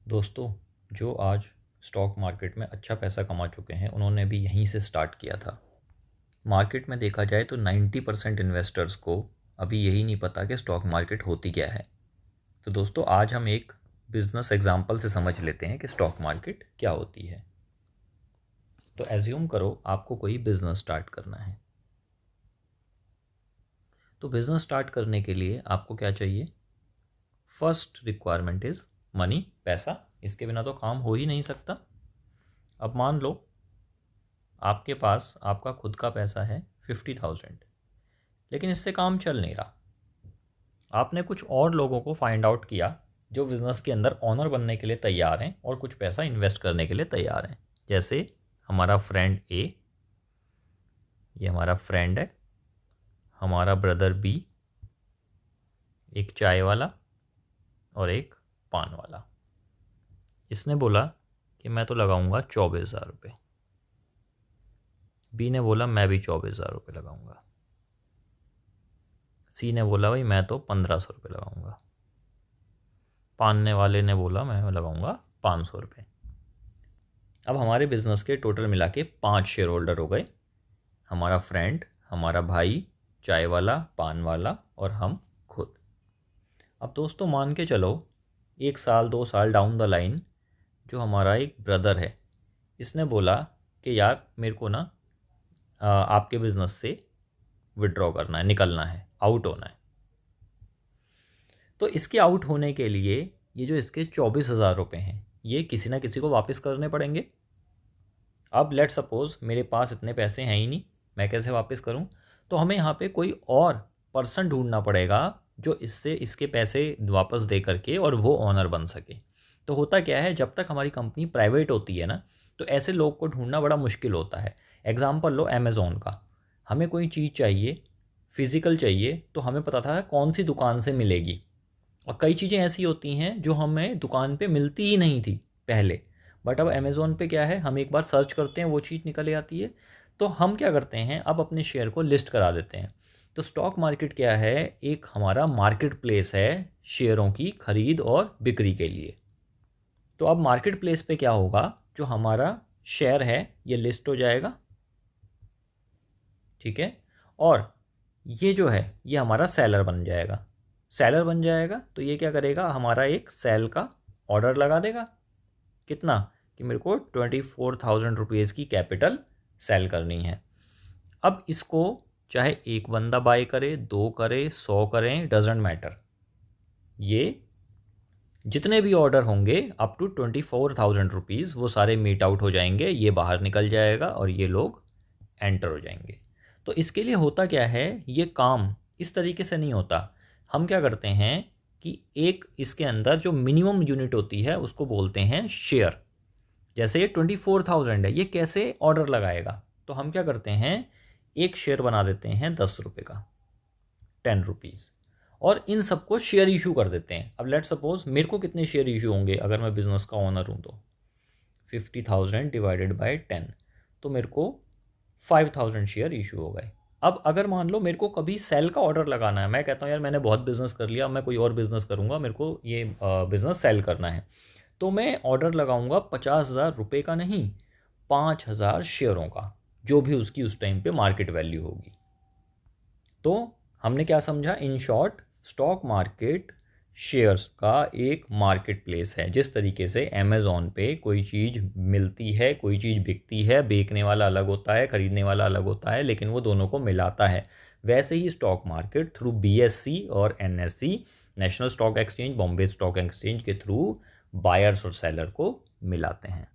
दोस्तों, जो आज स्टॉक मार्केट में अच्छा पैसा कमा चुके हैं उन्होंने भी यहीं से स्टार्ट किया था। मार्केट में देखा जाए तो 90% इन्वेस्टर्स को अभी यही नहीं पता कि स्टॉक मार्केट होती क्या है। तो दोस्तों, आज हम एक बिजनेस एग्जांपल से समझ लेते हैं कि स्टॉक मार्केट क्या होती है। तो एज्यूम करो आपको कोई बिजनेस स्टार्ट करना है। तो बिजनेस स्टार्ट करने के लिए आपको क्या चाहिए? फर्स्ट रिक्वायरमेंट इज़ मनी, पैसा। इसके बिना तो काम हो ही नहीं सकता। अब मान लो आपके पास आपका खुद का पैसा है 50,000, लेकिन इससे काम चल नहीं रहा। आपने कुछ और लोगों को फाइंड आउट किया जो बिज़नेस के अंदर ऑनर बनने के लिए तैयार हैं और कुछ पैसा इन्वेस्ट करने के लिए तैयार हैं। जैसे हमारा फ्रेंड ए, ये हमारा फ्रेंड है, हमारा ब्रदर बी, एक चाय वाला और एक पान वाला। इसने बोला कि मैं तो लगाऊंगा 24,000 रुपये। बी ने बोला मैं भी 24,000 रुपये लगाऊंगा। सी ने बोला भाई मैं तो 1,500 रुपये लगाऊंगा। पानने वाले ने बोला मैं लगाऊंगा 500 रुपये। अब हमारे बिजनेस के टोटल मिला के 5 शेयर होल्डर हो गए। हमारा फ्रेंड, हमारा भाई, चाय वाला, पान वाला और हम खुद। अब दोस्तों मान के चलो 1 साल 2 साल डाउन द लाइन जो हमारा एक ब्रदर है, इसने बोला कि यार मेरे को ना आपके बिज़नेस से विड्रॉ करना है, निकलना है, आउट होना है। तो इसके आउट होने के लिए ये जो इसके 24,000 रुपये हैं ये किसी ना किसी को वापस करने पड़ेंगे। अब लेट सपोज़ मेरे पास इतने पैसे हैं ही नहीं, मैं कैसे वापस करूं? तो हमें यहाँ पे कोई और पर्सन ढूंढना पड़ेगा जो इससे इसके पैसे वापस दे करके और वो ऑनर बन सके। तो होता क्या है, जब तक हमारी कंपनी प्राइवेट होती है ना, तो ऐसे लोग को ढूंढना बड़ा मुश्किल होता है। एग्जाम्पल लो अमेज़ॉन का। हमें कोई चीज़ चाहिए, फिज़िकल चाहिए, तो हमें पता था कौन सी दुकान से मिलेगी। और कई चीज़ें ऐसी होती हैं जो हमें दुकान पे मिलती ही नहीं थी पहले, बट अब अमेज़ॉन पे क्या है, हम एक बार सर्च करते हैं वो चीज़ निकल आती है। तो हम क्या करते हैं, अब अपने शेयर को लिस्ट करा देते हैं। तो स्टॉक मार्केट क्या है? एक हमारा मार्केट प्लेस है शेयरों की खरीद और बिक्री के लिए। तो अब मार्केट प्लेस पे क्या होगा, जो हमारा शेयर है ये लिस्ट हो जाएगा, ठीक है। और ये जो है ये हमारा सेलर बन जाएगा। सेलर बन जाएगा तो ये क्या करेगा, हमारा एक सेल का ऑर्डर लगा देगा। कितना? कि मेरे को 24,000 रुपीज़ की कैपिटल सेल करनी है। अब इसको चाहे एक बंदा बाय करे, 2 करे, 100 करें, डजेंट मैटर। ये जितने भी ऑर्डर होंगे अप टू 24,000 रुपीज़ वो सारे मीट आउट हो जाएंगे, ये बाहर निकल जाएगा और ये लोग एंटर हो जाएंगे। तो इसके लिए होता क्या है, ये काम इस तरीके से नहीं होता। हम क्या करते हैं कि एक इसके अंदर जो मिनिमम यूनिट होती है उसको बोलते हैं शेयर। जैसे ये 24,000 है, ये कैसे ऑर्डर लगाएगा? तो हम क्या करते हैं, एक शेयर बना देते हैं 10 रुपये का, 10 रुपीज़, और इन सबको शेयर इशू कर देते हैं। अब लेट सपोज मेरे को कितने शेयर इशू होंगे अगर मैं बिजनेस का ओनर हूँ? तो 50,000 डिवाइडेड बाय 10, तो मेरे को 5,000 शेयर इशू हो गए। अब अगर मान लो मेरे को कभी सेल का ऑर्डर लगाना है, मैं कहता हूँ यार मैंने बहुत बिजनेस कर लिया, मैं कोई और बिजनेस करूँगा, मेरे को ये बिजनेस सेल करना है, तो मैं ऑर्डर लगाऊंगा 50,000 रुपये का नहीं, 5,000 शेयरों का, जो भी उसकी उस टाइम पे मार्केट वैल्यू होगी। तो हमने क्या समझा? In short, stock market shares का एक मार्केट प्लेस है। जिस तरीके से अमेज़ॉन पे कोई चीज़ मिलती है, कोई चीज़ बिकती है, बेचने वाला अलग होता है, ख़रीदने वाला अलग होता है, लेकिन वो दोनों को मिलाता है, वैसे ही स्टॉक मार्केट थ्रू BSE और NSE, national stock exchange, Bombay stock exchange के थ्रू बायर्स और सेलर को मिलाते हैं।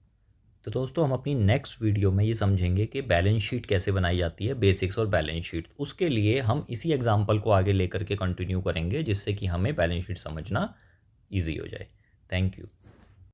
तो दोस्तों, हम अपनी नेक्स्ट वीडियो में ये समझेंगे कि बैलेंस शीट कैसे बनाई जाती है, बेसिक्स और बैलेंस शीट। उसके लिए हम इसी एग्जांपल को आगे लेकर के कंटिन्यू करेंगे, जिससे कि हमें बैलेंस शीट समझना ईजी हो जाए। Thank you.